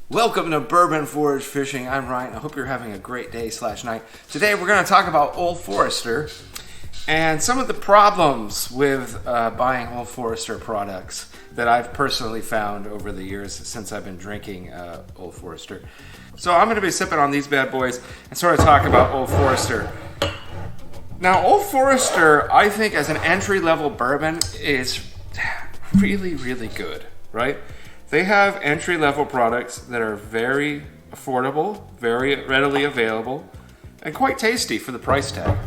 Welcome to Bourbon Forage Fishing. I'm Ryan. I hope you're having a great day/night. Today we're going to talk about Old Forrester and some of the problems with buying Old Forrester products that I've personally found over the years since I've been drinking Old Forrester. So I'm going to be sipping on these bad boys and sort of talk about Old Forrester. Now, Old Forrester, I think as an entry-level bourbon is really, really good, right? They have entry-level products that are very affordable, very readily available, and quite tasty for the price tag.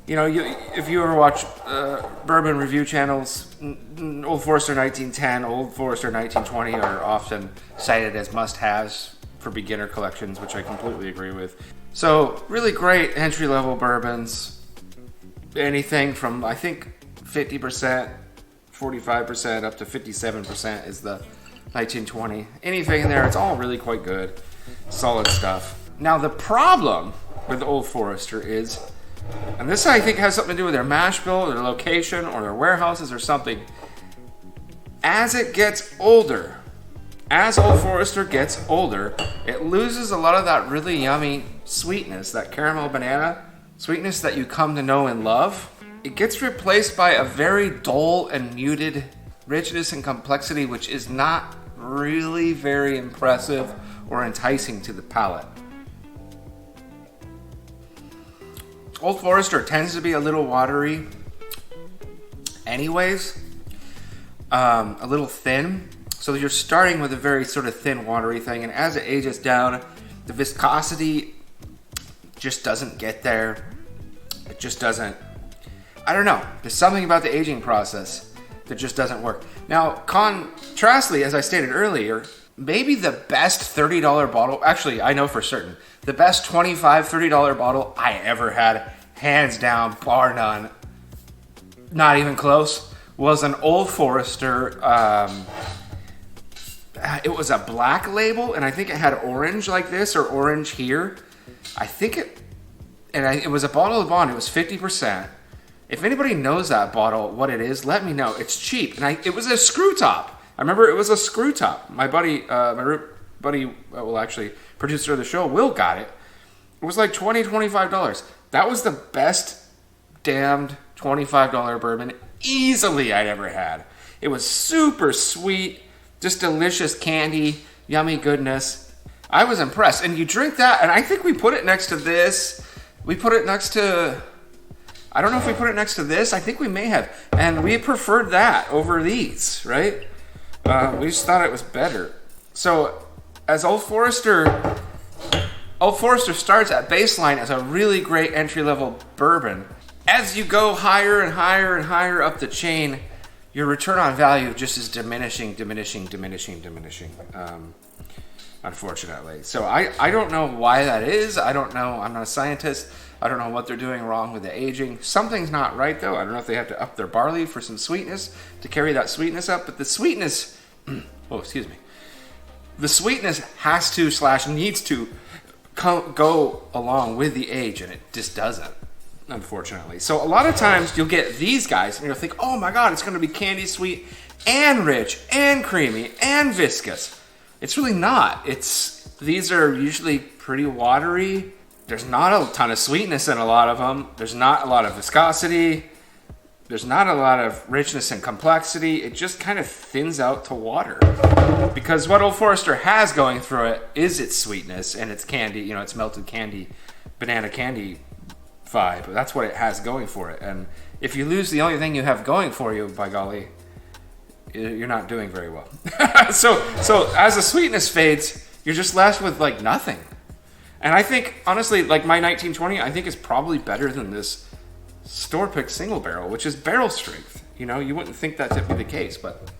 You know, if you ever watch bourbon review channels, Old Forrester 1910, Old Forrester 1920 are often cited as must-haves for beginner collections, which I completely agree with. So, really great entry-level bourbons. Anything from, I think, 50%, 45% up to 57% is the 1920. Anything in there, it's all really quite good. Solid stuff. Now, the problem with Old Forrester is, and this I think has something to do with their mash bill, their location, or their warehouses or something. As it gets older, as Old Forrester gets older, it loses a lot of that really yummy sweetness, that caramel banana sweetness that you come to know and love. It gets replaced by a very dull and muted richness and complexity, which is not really very impressive or enticing to the palate. Old Forrester tends to be a little watery anyways, a little thin. So you're starting with a very sort of thin, watery thing, and as it ages down, the viscosity just doesn't get there. It just doesn't. I don't know. There's something about the aging process that just doesn't work. Now, contrastly, as I stated earlier, maybe the best $30 bottle, actually, I know for certain, the best $25, $30 bottle I ever had, hands down, bar none, not even close, was an Old Forrester. It was a black label, and I think it had orange like this, or orange here. I think it was a bottle of Bourbon. It was 50%. If anybody knows that bottle, what it is, let me know. It's cheap, and it was a screw top. I remember it was a screw top. My buddy, actually, producer of the show, Will, got it. It was like $20, $25. That was the best damned $25 bourbon easily I'd ever had. It was super sweet, just delicious candy, yummy goodness. I was impressed. And you drink that, and I think we put it next to this. We put it next to, I don't know if we put it next to this. I think we may have. And we preferred that over these, right? We just thought it was better. So as Old Forrester starts at baseline as a really great entry-level bourbon. As you go higher and higher and higher up the chain, your return on value just is diminishing. Unfortunately. So I don't know why that is. I don't know. I'm not a scientist. I don't know what they're doing wrong with the aging. Something's not right, though. I don't know if they have to up their barley for some sweetness to carry that sweetness up. But the sweetness, the sweetness has to / needs to go along with the age, and it just doesn't, unfortunately. So a lot of times you'll get these guys, and you'll think, oh my God, it's going to be candy sweet and rich and creamy and viscous. It's really not. These are usually pretty watery. There's not a ton of sweetness in a lot of them. There's not a lot of viscosity. There's not a lot of richness and complexity. It just kind of thins out to water. Because what Old Forrester has going through it is its sweetness and its candy, its melted candy, banana candy vibe. That's what it has going for it. And if you lose the only thing you have going for you, by golly, you're not doing very well. So as the sweetness fades, you're just left with like nothing. And I think, honestly, like my 1920, I think is probably better than this store-picked single barrel, which is barrel strength. You wouldn't think that to be the case, but...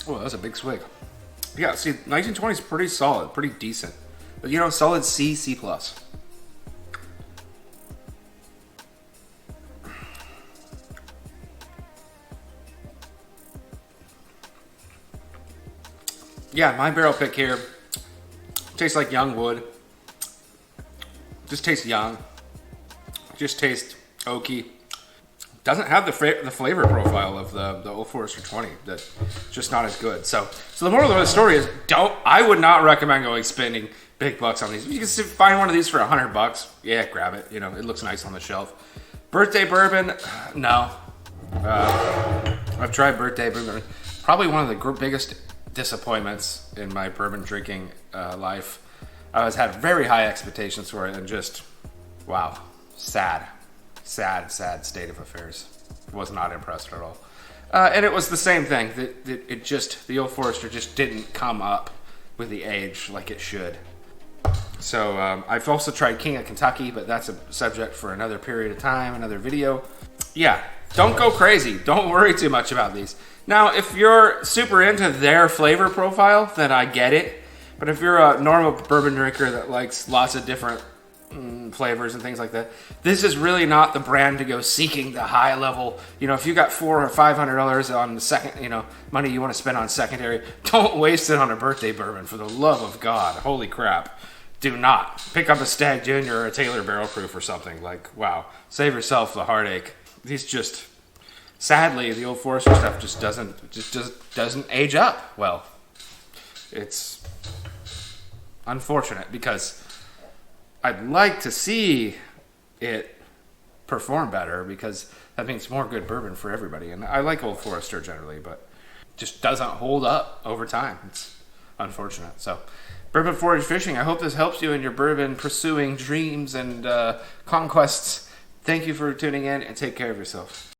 Oh, that was a big swig. Yeah, see, 1920 is pretty solid, pretty decent. But, solid C+. Yeah, my barrel pick here tastes like young wood. Just tastes young. Just tastes oaky. Doesn't have the flavor profile of the Old Forester 20. That's just not as good. So the moral of the story is, I would not recommend going spending big bucks on these. You can find one of these for $100. Yeah, grab it. You know, it looks nice on the shelf. Birthday bourbon, no. I've tried birthday bourbon. Probably one of the biggest disappointments in my bourbon drinking life. I had very high expectations for it, and just, wow, sad state of affairs. Was not impressed at all. And it was the same thing. The Old Forester just didn't come up with the age like it should. So I've also tried King of Kentucky, but that's a subject for another period of time, another video. Yeah, don't go crazy. Don't worry too much about these. Now, if you're super into their flavor profile, then I get it. But if you're a normal bourbon drinker that likes lots of different flavors and things like that, this is really not the brand to go seeking the high level. You know, if you got $400 or $500 on the second, you know, money you want to spend on secondary, don't waste it on a birthday bourbon, for the love of God. Holy crap. Do not. Pick up a Stag Junior or a Taylor Barrel Proof or something. Like, wow. Save yourself the heartache. These just, sadly, the Old Forester stuff just doesn't age up well. It's unfortunate, because I'd like to see it perform better, because that means more good bourbon for everybody. And I like Old Forester generally, but just doesn't hold up over time. It's unfortunate. So, Bourbon Forage Fishing, I hope this helps you in your bourbon pursuing dreams and conquests. Thank you for tuning in, and take care of yourself.